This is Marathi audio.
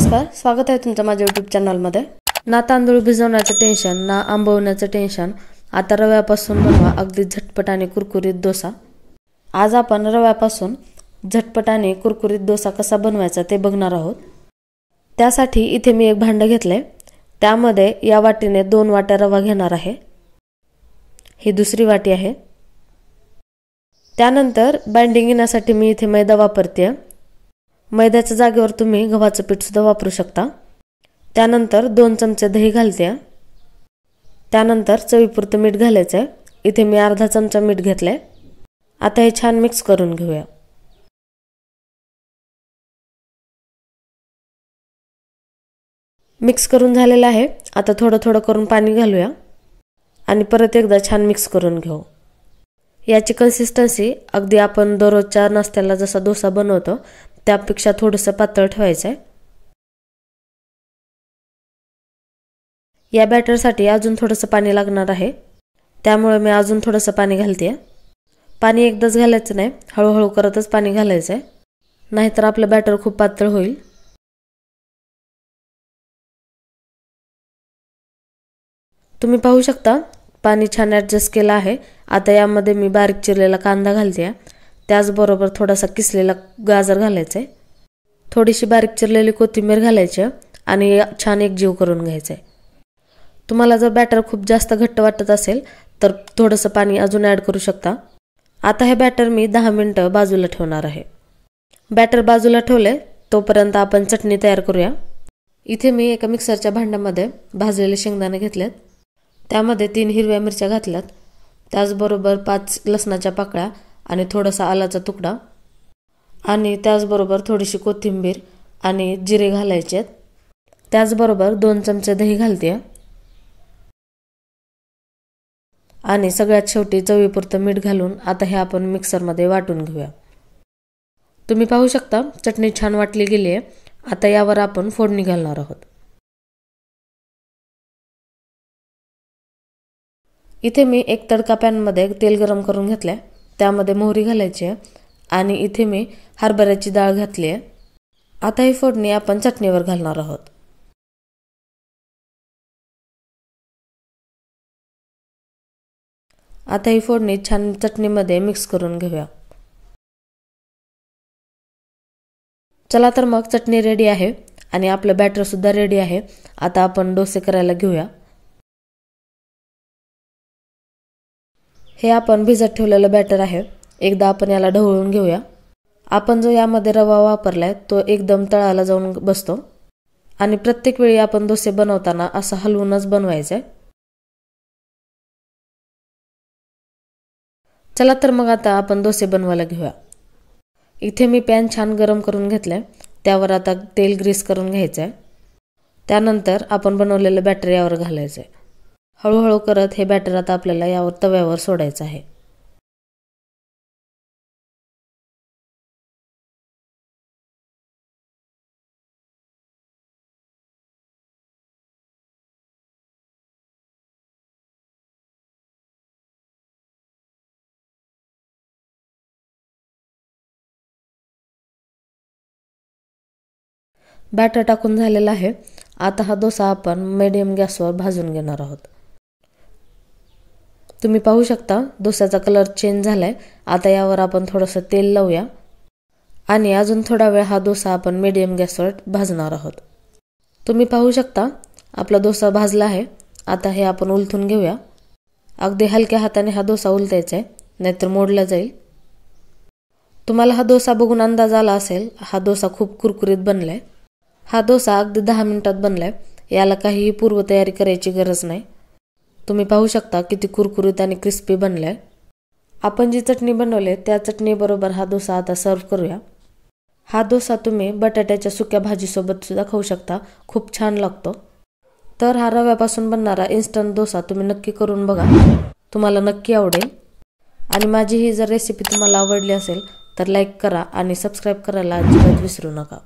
नमस्कार, स्वागत आहे तुमचं माझ्या YouTube चॅनलमध्ये। ना तांदूळ भिजवण्याचं टेन्शन, ना आंबवण्याचं टेन्शन, आता रव्यापासून बनवा अगदी झटपट आणि कुरकुरीत डोसा। आज आपण रव्यापासून झटपट आणि कुरकुरीत डोसा कसा बनवायचा ते बघणार आहोत। त्यासाठी इथे मी एक भांडं घेतले, त्यामध्ये या वाटीने 2 वाट्या रवा घेणार आहे। ही दुसरी वाटी आहे। त्यानंतर बाइंडिंग येण्यासाठी मी इथे मैदा वापरते। मैद्याच्या जागेवर तुम्ही गव्हाचं पीठ सुद्धा वापरू शकता। त्यानंतर 2 चमचे दही घालते। त्यानंतर चवीपुरतं मीठ घालायचं। इथे मी अर्धा चमचा मीठ घेतले। आता हे छान मिक्स करून घेऊया। मिक्स करून झालेलं आहे। आता थोडं थोडं करून पाणी घालूया आणि परत एकदा छान मिक्स करून घेऊ। याची कन्सिस्टन्सी अगदी आपण दररोजच्या नाश्त्याला जसा डोसा बनवतो त्यापेक्षा थोडंसं पातळ ठेवायचं आहे। या बॅटरसाठी अजून थोडंसं पाणी लागणार आहे, त्यामुळे मी अजून थोडंसं पाणी घालते। पाणी एकदाच घालायचं नाही, हळूहळू करतच पाणी घालायचं आहे, नाहीतर आपलं बॅटर खूप पातळ होईल। तुम्ही पाहू शकता पाणी छान ॲडजस्ट केलं आहे। आता यामध्ये मी बारीक चिरलेला कांदा घालते, त्याचबरोबर थोडासा किसलेला गाजर घालायचा आहे, थोडीशी बारीक चिरलेली कोथिंबीर घालायची आणि छान एकजीव करून घ्यायचं आहे। तुम्हाला जर बॅटर खूप जास्त घट्ट वाटत असेल तर थोडंसं पाणी अजून ॲड करू शकता। आता हे बॅटर मी 10 मिनिटं बाजूला ठेवणार आहे। बॅटर बाजूला ठेवले तोपर्यंत आपण चटणी तयार करूया। इथे मी एका मिक्सरच्या भांड्यामध्ये भाजलेले शेंगदाणे घेतलेत, त्यामध्ये 3 हिरव्या मिरच्या घातल्यात, त्याचबरोबर 5 लसणाच्या पाकळ्या आणि थोडासा आलाचा तुकडा आणि त्याचबरोबर थोडीशी कोथिंबीर आणि जिरे घालायचे। त्याचबरोबर 2 चमचे दही घालते आणि सगळ्यात शेवटी चवीपुरतं मीठ घालून आता हे आपण मिक्सरमध्ये वाटून घेऊया। तुम्ही पाहू शकता चटणी छान वाटली गेली आहे। आता यावर आपण फोडणी घालणार आहोत। इथे मी एक तडका पॅनमध्ये तेल गरम करून घेतले, त्यामध्ये मोहरी घालायची आहे आणि इथे मी हरभऱ्याची डाळ घातली आहे। आता ही फोडणी आपण चटणीवर घालणार आहोत। आता ही फोडणी छान चटणीमध्ये मिक्स करून घेऊया। चला तर मग चटणी रेडी आहे आणि आपलं बॅटर सुद्धा रेडी आहे। आता आपण डोसे करायला घेऊया। हे आपण भिजत ठेवलेलं बॅटर आहे, एकदा आपण याला ढवळून घेऊया। आपण जो यामध्ये रवा वापरलाय तो एकदम तळाला जाऊन बसतो आणि प्रत्येक वेळी आपण डोसे बनवताना असं हलवूनच बनवायचे। चला तर मग आता आपण डोसे बनवायला घेऊया। इथे मी पॅन छान गरम करून घेतले, त्यावर आता तेल ग्रीस करून घ्यायचे। त्यानंतर आपण बनवलेलं बॅटर यावर घालायचे। हळूहळू करत हे बॅटर आता आपल्याला यावर तव्यावर सोडायचं आहे। बॅटर टाकून झालेला आहे। आता हा डोसा आपण मीडियम गॅसवर भाजून घेणार आहोत। तुम्ही पाहू शकता डोस्याचा कलर चेंज झालाय। आता यावर आपण थोडंसं तेल लावूया आणि अजून थोडा वेळ हा डोसा आपण मीडियम गॅसवर भाजणार आहोत। तुम्ही पाहू शकता आपला डोसा भाजला आहे। आता हे आपण उलटून घेऊया। अगदी हलक्या हाताने हा डोसा उलटायचा आहे, नाहीतर मोडला जाईल। तुम्हाला हा डोसा बघून अंदाज आला असेल हा डोसा खूप कुरकुरीत बनलाय। हा डोसा अगदी 10 मिनिटात बनलाय, याला काहीही पूर्वतयारी करायची गरज नाही। तुम्ही पाहू शकता किती कुरकुरीत आणि क्रिस्पी बनलाय। आपण जी चटणी बनवली त्या चटणीबरोबर हा डोसा आता सर्व करूया। हा डोसा तुम्ही बटाट्याच्या सुक्या भाजीसोबत सुद्धा खाऊ शकता, खूप छान लागतो। तर हा रव्यापासून बनणारा इन्स्टंट डोसा तुम्ही नक्की करून बघा, तुम्हाला नक्की आवडेल। आणि माझी ही जर रेसिपी तुम्हाला आवडली असेल तर लाईक करा आणि सबस्क्राईब करायला अजिबात विसरू नका।